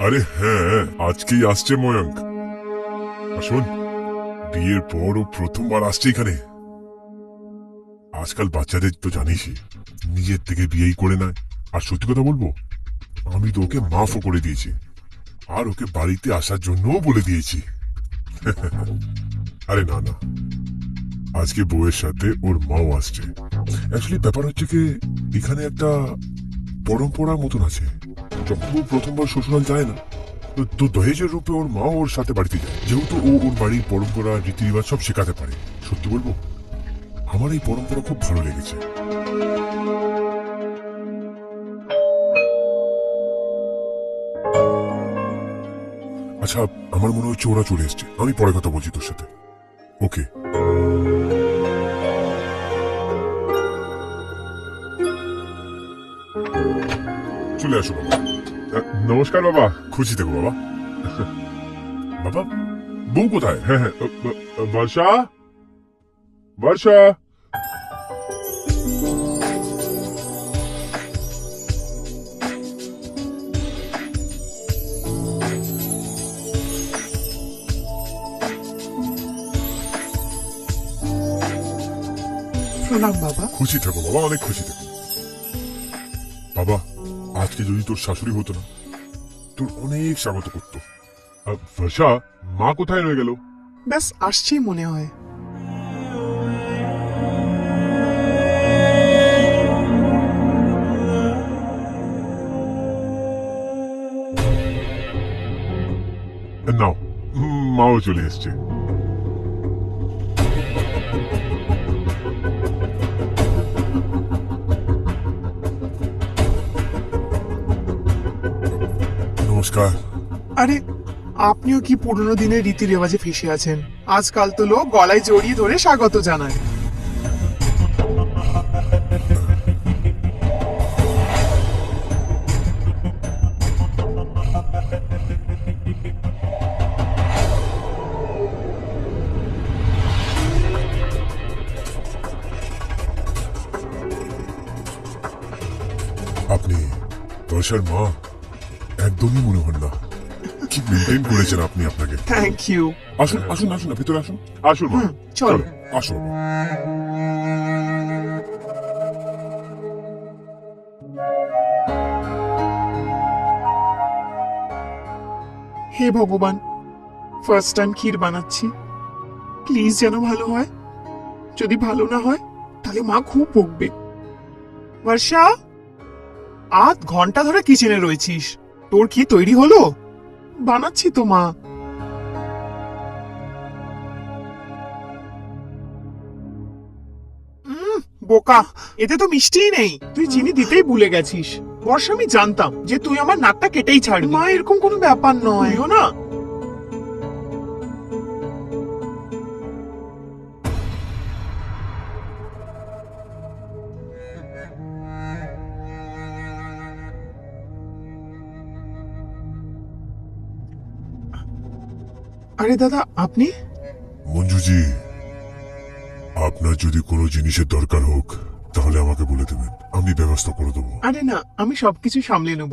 আরে হ্যাঁ, আজকেই আসছে ময়ঙ্ক। আসুন, বিয়ের পর ও প্রথমবার আসছে এখানে। আজকাল বাচ্চাদের তো জানিসই, নিজের থেকে বিয়েই করে নেয়। আর সত্যি কথা বলবো, আমি তো ওকে মাফও করে দিয়েছি, আর ওকে বাড়িতে আসার জন্যও বলে দিয়েছি। আরে না না, আজকে বউয়ের সাথে ওর মাও আসছে। অ্যাকচুয়ালি ব্যাপার হচ্ছে কি, এখানে একটা পরম্পরা মতন আছে। যখন ও প্রথমবার শ্বশুরাল যায় না, তো দহেজের রূপে ওর মা ওর সাথে বাড়িতে যায়, যেহেতু ও ওর বাড়ির পরম্পরা রীতি রিবাজ সব শেখাতে পারে। সত্যি বলবো, আমার এই পরম্পরা খুব ভালো লেগেছে। আচ্ছা, আমার মনে হচ্ছে ওরা চলে এসছে। আমি পরে কথা বলছি তোর সাথে। ওকে। চলে আসো বাবা। নমস্কার বাবা। খুশি থেকো বাবা। বাবা, বউ কোথায়? হ্যাঁ হ্যাঁ, বর্ষা, বর্ষা। প্রণাম বাবা। খুশি থেকো বাবা, অনেক খুশি থেকো বাবা। আজকে যদি তোর শাশুড়ি হতো না, তোর অনেক স্বাগত করতো। বর্ষা, মা কোথায় রয়ে গেল? ব্যাস আসছি মনে হয়। নাও, মাও চলে এসছে। নমস্কার। আরে, আপনিও কি পুরনো দিনের রীতি রেওয়াজে ফেসে আছেন? আজকাল তো লোক গলায় জড়িয়ে ধরে স্বাগত জানায়। আপনি বর্ষার মা একদমই মনে হন না। কি মেনটেন করেছেন আপনি আপনাকে। Thank you. আসুন আসুন আসুন না, ভিতরে আসুন। আসুন মা, চলো। চলো আসুন। হে ভগবান, ফার্স্ট টাইম ক্ষীর বানাচ্ছি, প্লিজ যেন ভালো হয়। যদি ভালো না হয় তাহলে মা খুব বকবে। বর্ষা, 8 ঘন্টা ধরে কিচেনে রয়েছিস, তোর কি তৈরি হলো? বানাচ্ছি তো মা। বোকা, এতে তো মিষ্টিই নেই। তুই চিনি দিতেই ভুলে গেছিস। বর্ষা, আমি জানতাম যে তুই আমার নাকটা কেটেই ছাড়বি। মা, এরকম কোনো ব্যাপার নয়। তুইও না। আরে দাদা, আপনি? মঞ্জুজি, আপনার যদি কোনো জিনিসের দরকার হোক তাহলে আমাকে বলে দেবেন, আমি ব্যবস্থা করে দেবো। আরে না, আমি সবকিছু সামলে নেব।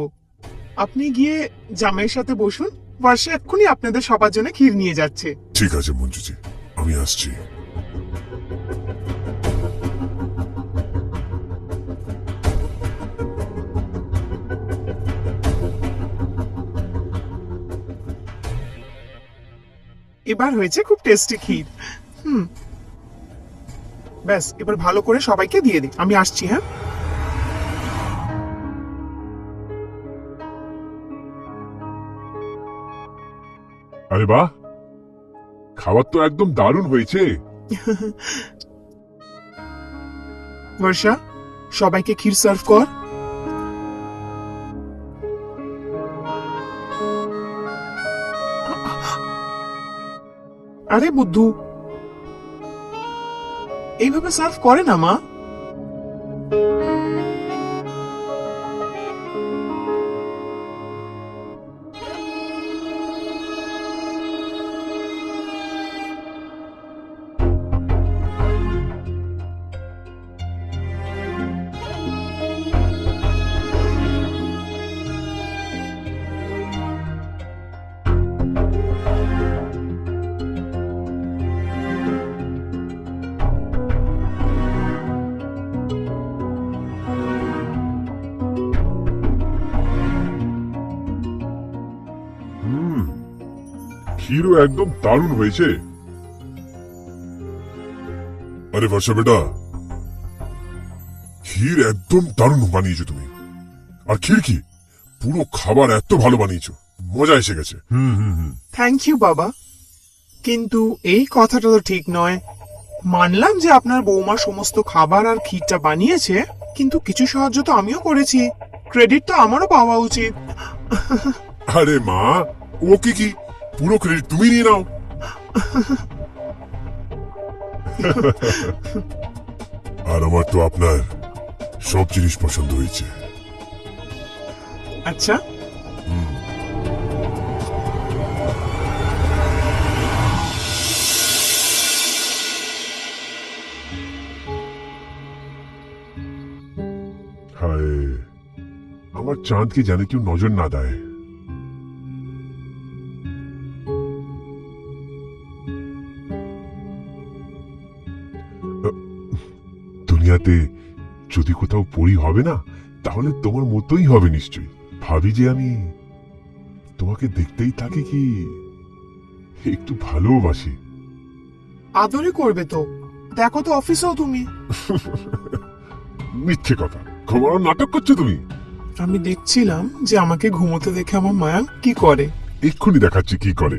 আপনি গিয়ে জামাইয়ের সাথে বসুন। বর্ষা এক্ষুনি আপনাদের সবার জন্য ক্ষীর নিয়ে যাচ্ছে। ঠিক আছে মঞ্জুজি, আমি আসছি। এবার হয়েছে খুব টেস্টি ক্ষীর। ব্যাস, এবার ভালো করে সবাইকে দিয়ে দিই। আমি আসছি, হ্যাঁ। আরে বাহ, খাবার তো একদম দারুণ হয়েছে। বর্ষা, সবাইকে ক্ষীর সার্ভ কর। আরে বুদ্ধু, এইভাবে সার্ভ করে না মা। ক্ষীরও একদম দারুণ হয়েছে। আরে বর্ষা বেটা, ক্ষীর একদম দারুণ বানিয়েছো তুমি। আর ক্ষীর কি, পুরো খাবার এত ভালো বানিয়েছো, মজা এসে গেছে। থ্যাংক ইউ বাবা, কিন্তু এই কথাটা তো ঠিক নয়। মানলাম যে আপনার বৌমা সমস্ত খাবার আর ক্ষীরটা বানিয়েছে, কিন্তু কিছু সাহায্য তো আমিও করেছি। ক্রেডিট তো আমারও পাওয়া উচিত। আরে মা, ও কি পুরো ক্রেডিট তুমি নিয়ে নাও। আর আমার তো আপনার সব জিনিস পছন্দ হয়েছে। আচ্ছা, হায়, আমার চাঁদকে যেন কেউ নজর না দেয়। দুনিয়াতে যদি কোথাও পরি হবে না, তাহলে তোমার মতোই হবে নিশ্চয়ই। ভাবি যে আমি তোমাকে দেখতেই থাকি, কি একটু ভালোবাসি। আদরে করবে তো। দেখো তো অফিসেও তুমি। মিথ্যে কথা, ঘুমানোর নাটক করছো তুমি। আমি দেখছিলাম যে আমাকে ঘুমোতে দেখে আমার মায়া কি করে। এক্ষুনি দেখাচ্ছি কি করে।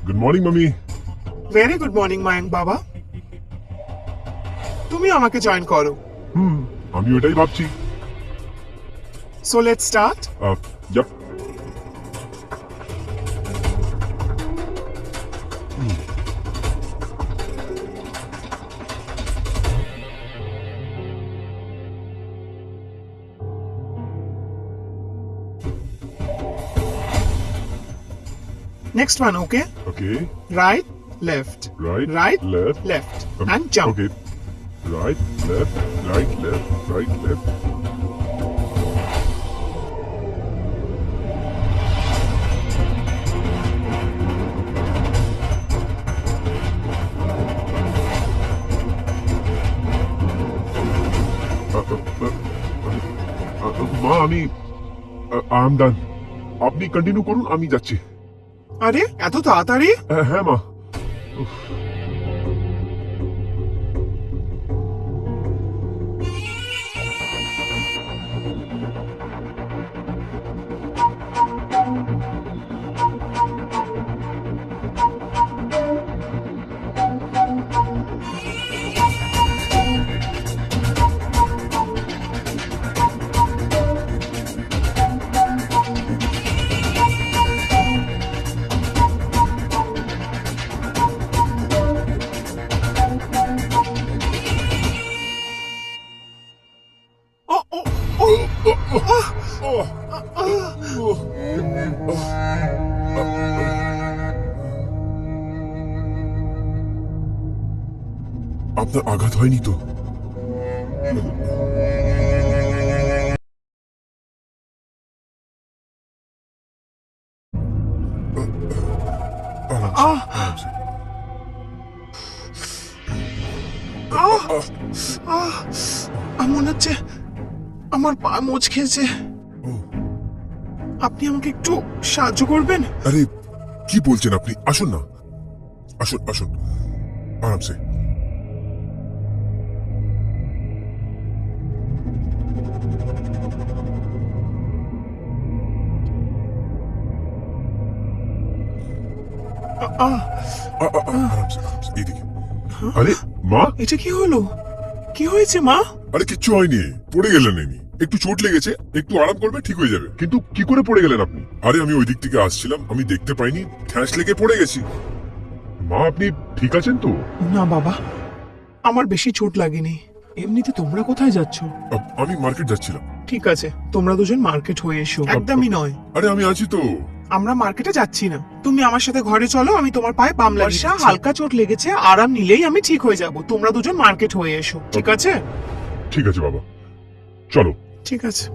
গুড মর্নিং মামি। ভেরি গুড মর্নিং মায়াঙ্ক বাবা। তুমি আমাকে জয়েন করো। আমি ওটাই ভাবছি। So let's start. Yep. Next one, okay? Okay. Right, left. Right, Right, left. left. And jump. Okay. Right, left, right, left, right, left. মা, আমি আই এম ডান। আপনি কন্টিনিউ করুন, আমি যাচ্ছি। আরে এত তাড়াতাড়ি? হ্যাঁ মা। Oh, oh, oh. আপনার আঘাত হয়নি তো? আরামসে। আমার মনে হচ্ছে আমার পা মোচ খেয়েছে। ও, আপনি আমাকে একটু সাহায্য করবেন? আরে কি বলছেন আপনি? আসুন না, আসুন আসুন, আরামসে। আরামসে আরামসে, এইদিকে। আরে মা, এটা কি হলো? কি হয়েছে মা? আরে কিচ্ছু হয়নি, পড়ে গেলেন এমনি। একটু চোট লেগেছে, একটু আরাম করবে, ঠিক হয়ে যাবে। কিন্তু কি করে পড়ে গেলেন আপনি? আরে আমি ওই দিক থেকে আসছিলাম, আমি দেখতে পাইনি, ঠ্যাস লেগে পড়ে গেছি। মা আপনি ঠিক আছেন তো? না বাবা, আমার বেশি চোট লাগেনি। এমনিতে তোমরা কোথায় যাচ্ছ? আমি মার্কেট যাচ্ছিলাম। ঠিক আছে, তোমরা দুজন মার্কেট হয়ে এসো। একদমই নয়, আরে আমি আছি তো। আমরা মার্কেটে যাচ্ছি না। তুমি আমার সাথে ঘরে চলো, আমি তোমার পায়ে বাম লাগিয়ে হালকা চোট লেগেছে, আরাম নিলেই আমি ঠিক হয়ে যাব। তোমরা দুজন মার্কেট হয়ে এসো, ঠিক আছে? ঠিক আছে বাবা, চলো। ঠিক আছে।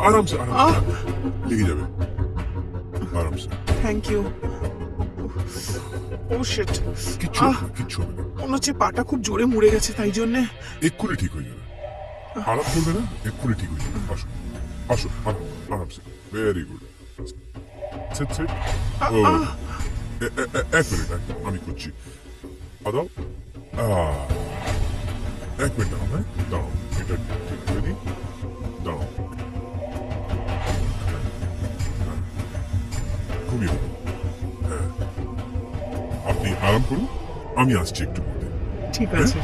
আরাম সে, লেগে যাবে, আরাম সে। Thank you. ও শিট, কিচ্ছু হবে না, কিচ্ছু হবে না। মনে হচ্ছে পাটা খুব জোরে মুড়ে গেছে, তাই জন্য। এক্ষুনি ঠিক হয়ে যাবে, আরাম করবে না, এক্ষুনি ঠিক হয়ে যাবে। আসো আসো, আরাম, আরাম সে। Very good. Set set. ও এক মিনিট, আমি করছি। দাও, এক মিনিট দাও। হ্যাঁ দাও, এটা ঠিক করে দিই। দাও, ঘুমিয়ে পড়ো। হ্যাঁ, আপনি আরাম করুন, আমি আসছি একটু মধ্যে। ঠিক আছে।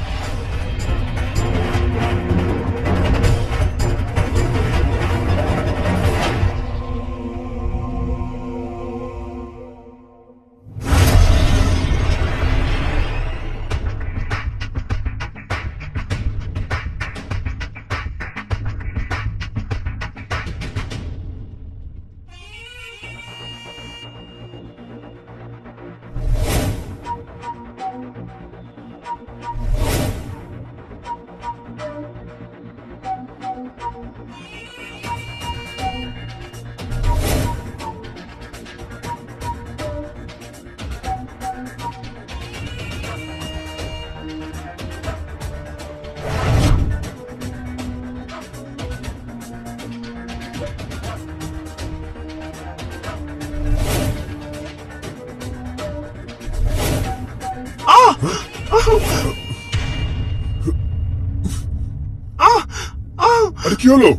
আরে কি হলো?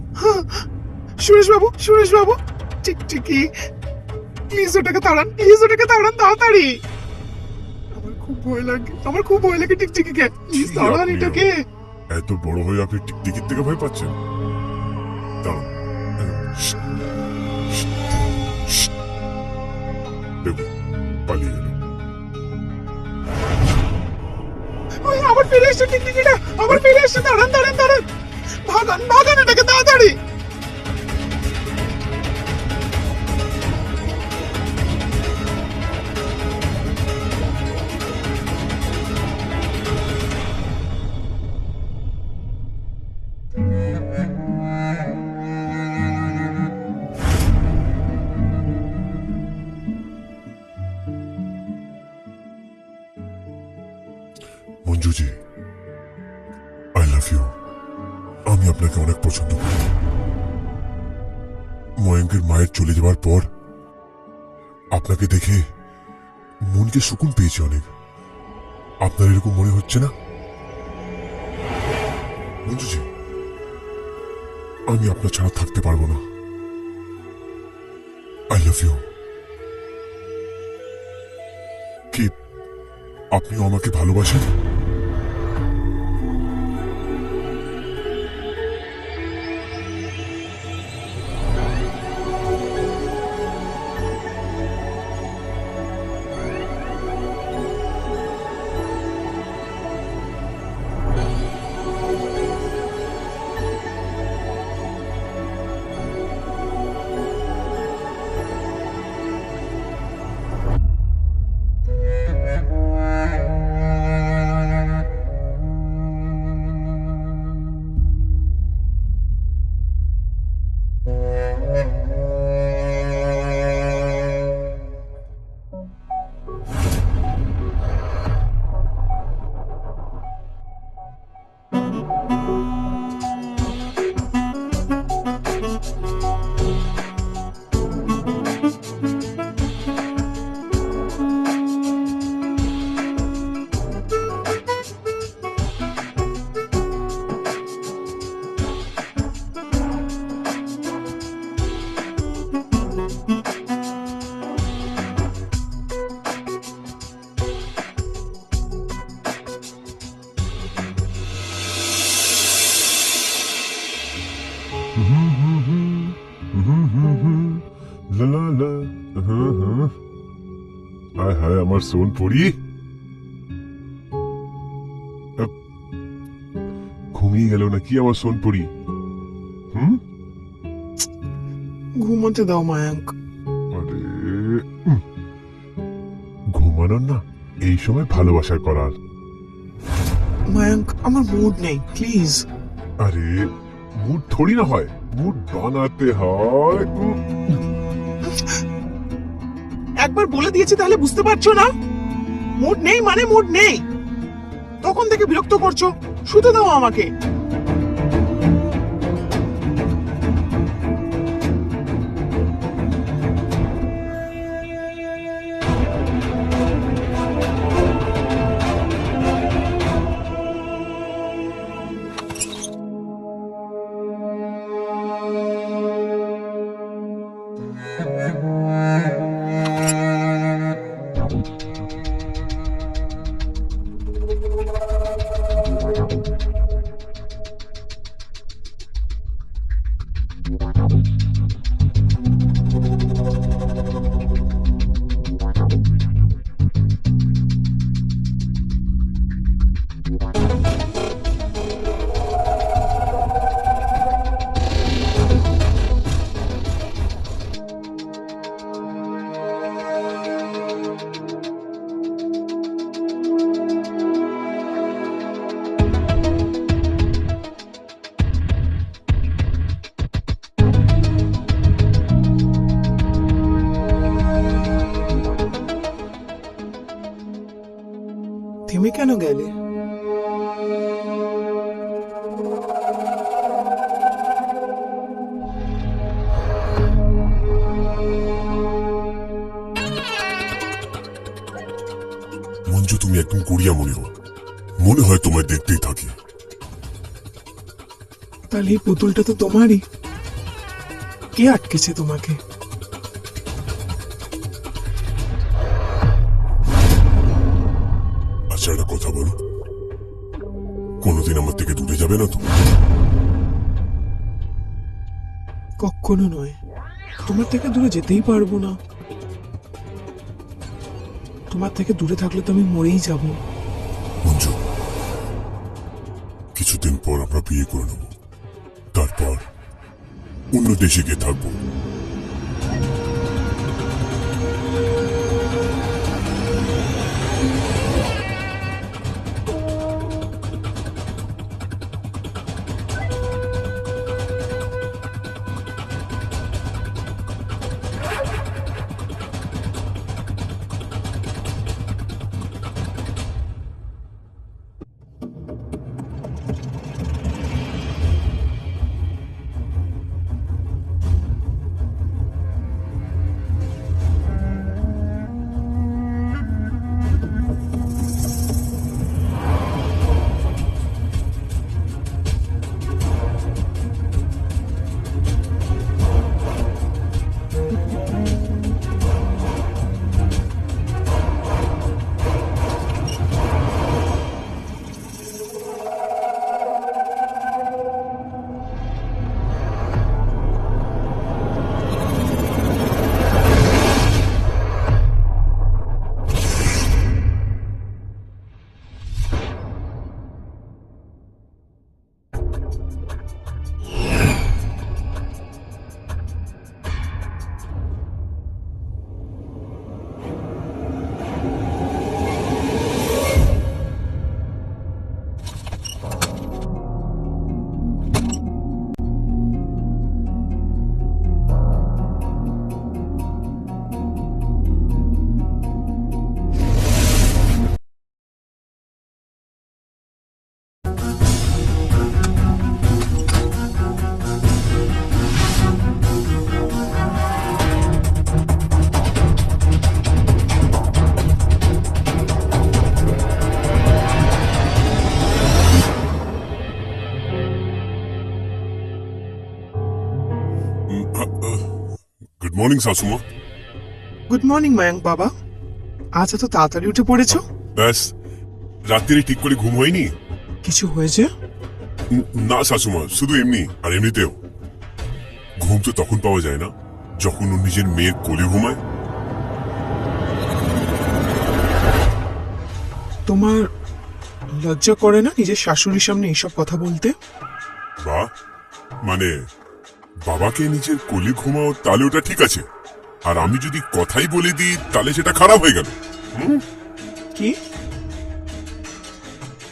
সুরেশ বাবু, টিকটিকি, প্লিজ ওটাকে তাড়ান, প্লিজ ওটাকে তাড়ান তাড়াতাড়ি। আমার খুব ভয় লাগে টিকটিকিকে। প্লিজ তাড়ান আপনিও? এটাকে। এত বড় হয়ে আপনি টিকটিকির থেকে ভয় পাচ্ছেন? দাঁড়ান, দেখুন, পালিয়ে গেল। ওই আবার ফিরে এসছে টিকটিকিটা, আবার ফিরে এসছে। দাঁড়ান দাঁড়ান দাঁড়ান, ভাগান ভাগান এটাকে তাড়াতাড়ি। Manjuji, I love you. আমি আপনাকে অনেক পছন্দ করি। ময়ঙ্কের মায়ের চলে যাওয়ার পর আপনাকে দেখে মনকে সুকুন পেয়েছি অনেক। আপনার এরকম মনে হচ্ছে না মঞ্জুজি? আমি আপনার ছাড়া থাকতে পারবো না। I love you. কি আপনিও আমাকে ভালোবাসেন? হুম হুম হায় হায় আমার সোন পড়ি ঘুমিয়ে গেল নাকি আমার সোন পড়ি? হুম ঘুমোতে দাও মায়াঙ্ক। আরে ঘুমানোর না এই সময় ভালোবাসার করার। মায়াঙ্ক আমার মুড নেই, প্লিজ। আরে মুড থোড়ি না হয়, মুড বানাতে হয়। একবার বলে দিয়েছি তাহলে বুঝতে পারছো না? মুড নেই মানে মুড নেই। তখন থেকে বিরক্ত করছো, শুতে দাও আমাকে। থেমে কেন গেলে? মঞ্জু তুমি একদম গড়িয়া মনে হো, মনে হয় তোমায় দেখতেই থাকি। তাহলে এই পুতুলটা তো তোমারই। কে আটকেছে তোমাকে? আচ্ছা একটা কথা বলো, কোনোদিন আমার থেকে দূরে যাবে না তো? কখনো নয়, তোমার থেকে দূরে যেতেই পারবো না। তোমার থেকে দূরে থাকলে তো আমি মরেই যাব। মঞ্জু কিছুদিন পর আমরা বিয়ে করে নেব, তারপর অন্য দেশে গিয়ে থাকবো। গুড মর্নিং শাশুমা। গুড মর্নিং মায়াঙ্ক বাবা। আজ এত তাড়াতাড়ি উঠে পড়েছো? ব্যাস, রাত্রিরে ঠিক করে ঘুম হয়নি। কিছু হয়েছে? না শাশুমা, শুধু এমনি। আর এমনিতেও ঘুম তো তখন পাওয়া যায় না যখন ও নিজের মেয়ের কোলে ঘুমায়? তোমার লজ্জা করে না নিজের শাশুড়ির সামনে এইসব কথা বলতে? বা মানে বাবাকে নিজের কোলে ঘুমাও তাহলে ওটা ঠিক আছে, আর আমি যদি কথাই বলে দিই তাহলে সেটা খারাপ হয়ে গেল। কি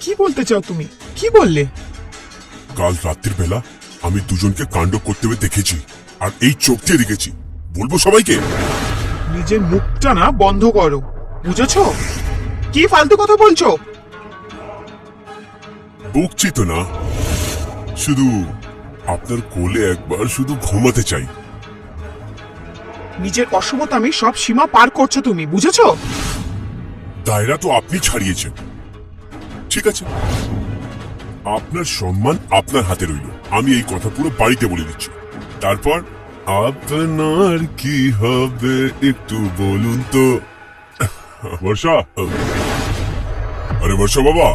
কি বলতে চাও তুমি? কি বললে? কাল রাত্রির বেলা আমি দুজনকে কাণ্ড করতে হয়ে দেখেছি, আর এই চোখ দিয়ে দেখেছি। বলবো সবাইকে? নিজের মুখটা না বন্ধ করো, বুঝেছো? কি ফালতু কথা বলছো? বকছি তো না, শুধু আপনার কোলে একবার শুধু ঘুমাতে চাই। নিজের অসমতামি সব সীমা পার করছো তুমি, বুঝেছো? দায়রা তো আপনি ছাড়িয়েছেন, ঠিক আছে, আপনার সম্মান আপনার হাতে রইল। আমি এই কথা পুরো বাড়িতে বলে দিচ্ছি। তারপর আপনার কি হবে একটু বলুন তো। বর্ষা, আরে বর্ষা বাবা।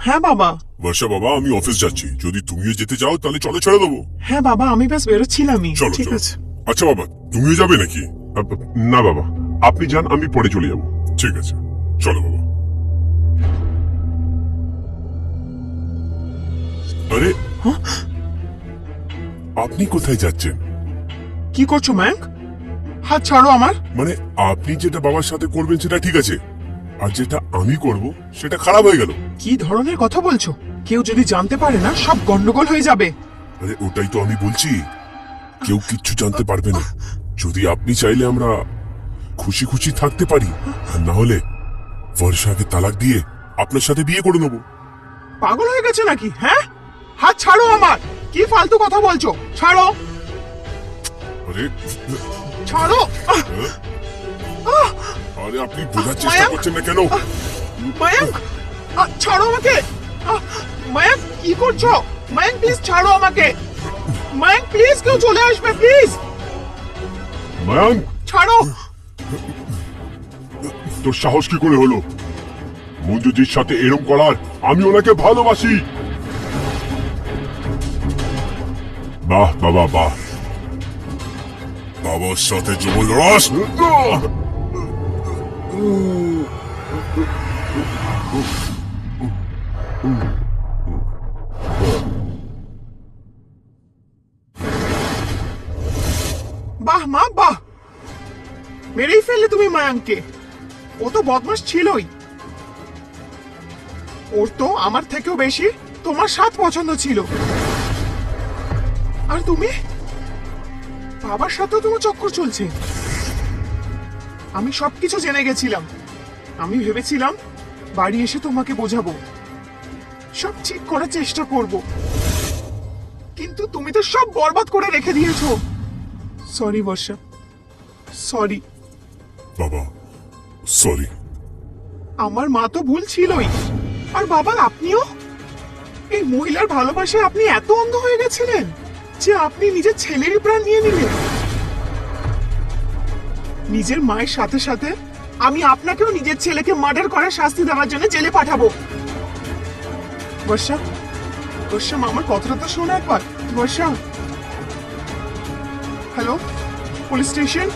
হ্যাঁ বাবা। বর্ষা বাবা, আমি অফিস যাচ্ছি, যদি তুমিও যেতে চাও তাহলে চলো, ছেড়ে দেবো। হ্যাঁ বাবা, আমি ব্যাস বেরোচ্ছিলামই। চলো ঠিক চলো। আছে। আচ্ছা বাবা, তুমিও যাবে নাকি? না বাবা, আপনি যান, আমি পরে চলে যাব। ঠিক আছে, চলো বাবা। আরে আপনি কোথায় যাচ্ছেন? কি করছো ম্যাঙ্ক? হাত ছাড়ো আমার। মানে আপনি যেটা বাবার সাথে করবেন সেটা ঠিক আছে, আর যেটা আমি করব সেটা খারাপ হয়ে গেল। কি ধরনের কথা বলছো? কেউ যদি জানতে পারে না, সব গন্ডগোল হয়ে যাবে। আরে ওটাই তো আমি বলছি, কেউ কিচ্ছু জানতে পারবে না। যদি আপনি চাইলে আমরা খুশি খুশি থাকতে পারি, আর না হলে বর্ষাকে তালাক দিয়ে আপনার সাথে বিয়ে করে নেবো। পাগল হয়ে গেছে নাকি? হ্যাঁ, হাত ছাড়ো আমার। কি ফালতু কথা বলছো? ছাড়ো, আরে ছাড়ো। আরে আপনি বোঝার চেষ্টা মায়াঙ্ক! করছেন না কেন? মায়াঙ্ক, ছাড়ো আমাকে। মায়াঙ্ক, কি করছো? মায়াঙ্ক, প্লিজ ছাড়ো আমাকে। মায়াঙ্ক, প্লিজ কেউ চলে আসবে, প্লিজ মায়াঙ্ক, ছাড়ো। তোর সাহস কি করে হলো মঞ্জুজির সাথে এরম করার? আমি ওনাকে ভালোবাসি। বাহ বাবা বাহ, বাবার সাথে জবরদস্ত। বাহ মা, বাহ, মেরেই ফেললে তুমি মায়াঙ্ককে। ও তো বদমাস ছিলই। ওর তো আমার থেকেও বেশি তোমার সাথ পছন্দ ছিল। আর তুমি, বাবার সাথেও তোমার চক্কর চলছে। আমি সবকিছু জেনে গেছিলাম। আমি ভেবেছিলাম বাড়ি এসে তোমাকে বোঝাবো, সব ঠিক করার চেষ্টা করব, কিন্তু তুমি তো সব বরবাদ করে রেখে দিয়েছো। সরি বর্ষা, সরি। বাবা সরি। আমার মা তো ভুল ছিলই, আর বাবা আপনিও। এই মহিলার ভালোবাসায় আপনি এত অন্ধ হয়ে গেছিলেন যে আপনি নিজের ছেলেরই প্রাণ নিয়ে নিলেন। নিজের মায়ের সাথে সাথে আমি আপনাকেও নিজের ছেলেকে মার্ডার করার শাস্তি দেওয়ার জন্য জেলে পাঠাবো। বর্ষা, বর্ষা, আমার কথাটা তো শোনো একবার। বর্ষা, হ্যালো, পুলিশ স্টেশন।